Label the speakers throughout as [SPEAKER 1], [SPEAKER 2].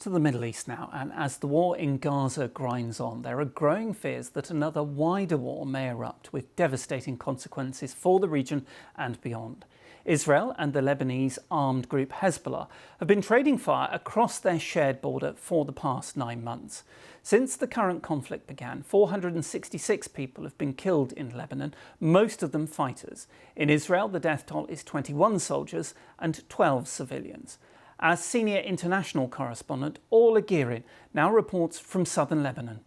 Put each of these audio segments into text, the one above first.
[SPEAKER 1] To the Middle East now, and as the war in Gaza grinds on, there are growing fears that another wider war may erupt with devastating consequences for the region and beyond. Israel and the Lebanese armed group Hezbollah have been trading fire across their shared border for the past 9 months. Since the current conflict began, 466 people have been killed in Lebanon, most of them fighters. In Israel, the death toll is 21 soldiers and 12 civilians. Our senior international correspondent, Orla Guerin, now reports from southern Lebanon.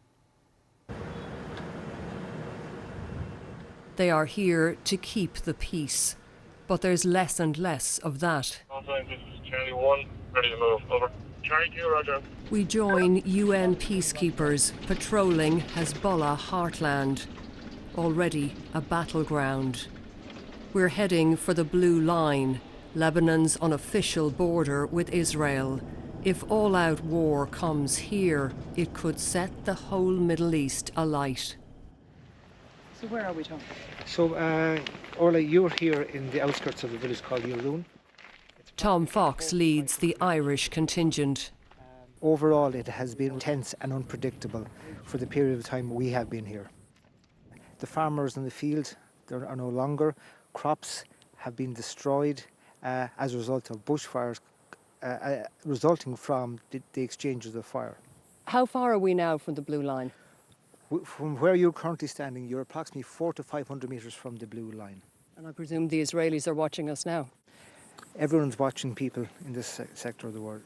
[SPEAKER 2] They are here to keep the peace, but there's less and less of that.
[SPEAKER 3] This is Charlie 1, ready to move, over. Charlie 2, roger.
[SPEAKER 2] We join UN peacekeepers patrolling Hezbollah heartland, already a battleground. We're heading for the Blue Line, Lebanon's unofficial border with Israel. If all-out war comes here, it could set the whole Middle East alight.
[SPEAKER 4] So where are we, Tom?
[SPEAKER 5] So, Orla, you're here in the outskirts of a village called Yalloon.
[SPEAKER 2] Tom Fox leads the Irish contingent.
[SPEAKER 5] Overall, it has been tense and unpredictable for the period of time we have been here. The farmers in the field, there are no longer. Crops have been destroyed as a result of bushfires resulting from the exchanges of fire.
[SPEAKER 4] How far are we now from the Blue Line?
[SPEAKER 5] From where you're currently standing, you're approximately 400 to 500 metres from the Blue Line.
[SPEAKER 4] And I presume the Israelis are watching us now.
[SPEAKER 5] Everyone's watching people in this sector of the world.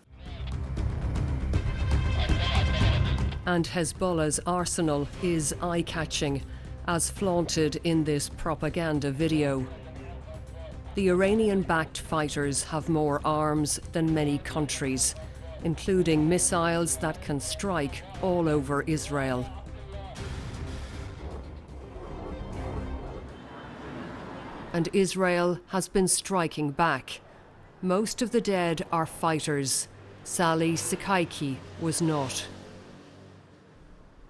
[SPEAKER 2] And Hezbollah's arsenal is eye-catching, as flaunted in this propaganda video. The Iranian-backed fighters have more arms than many countries, including missiles that can strike all over Israel. And Israel has been striking back. Most of the dead are fighters. Sally Sikaiki was not.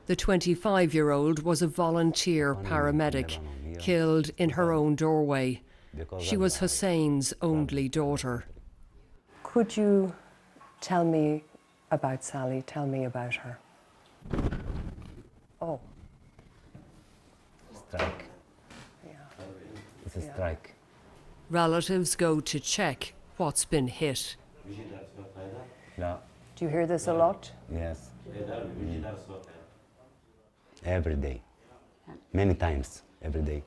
[SPEAKER 2] The 25-year-old was a volunteer paramedic, killed in her own doorway. She was Hussein's only daughter.
[SPEAKER 4] Could you tell me about Sally? Tell me about her. Oh.
[SPEAKER 6] Strike.
[SPEAKER 4] Yeah.
[SPEAKER 6] It's a strike.
[SPEAKER 2] Relatives go to check what's been hit.
[SPEAKER 6] No.
[SPEAKER 4] Do you hear this a lot?
[SPEAKER 6] Yes. Every day. Many times, every day.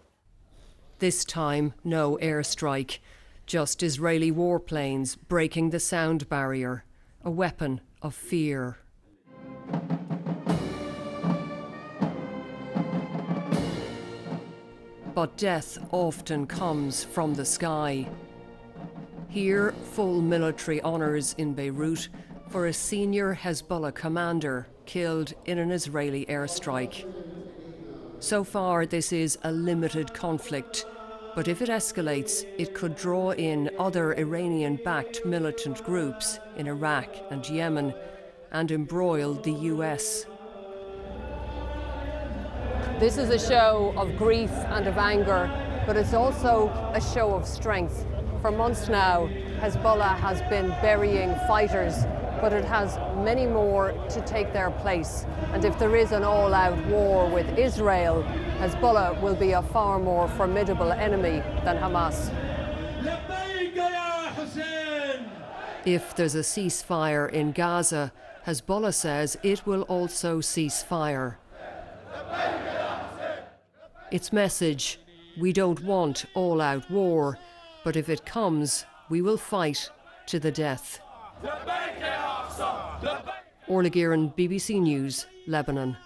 [SPEAKER 2] This time, no airstrike, just Israeli warplanes breaking the sound barrier, a weapon of fear. But death often comes from the sky. Here, full military honours in Beirut for a senior Hezbollah commander killed in an Israeli airstrike. So far, this is a limited conflict, but if it escalates, it could draw in other Iranian-backed militant groups in Iraq and Yemen and embroil the US.
[SPEAKER 4] This is a show of grief and of anger, but it's also a show of strength. For months now, Hezbollah has been burying fighters, but it has many more to take their place. And if there is an all-out war with Israel, Hezbollah will be a far more formidable enemy than Hamas.
[SPEAKER 2] If there's a ceasefire in Gaza, Hezbollah says it will also cease fire. Its message: we don't want all-out war, but if it comes, we will fight to the death. Orla Guerin, BBC News, Lebanon.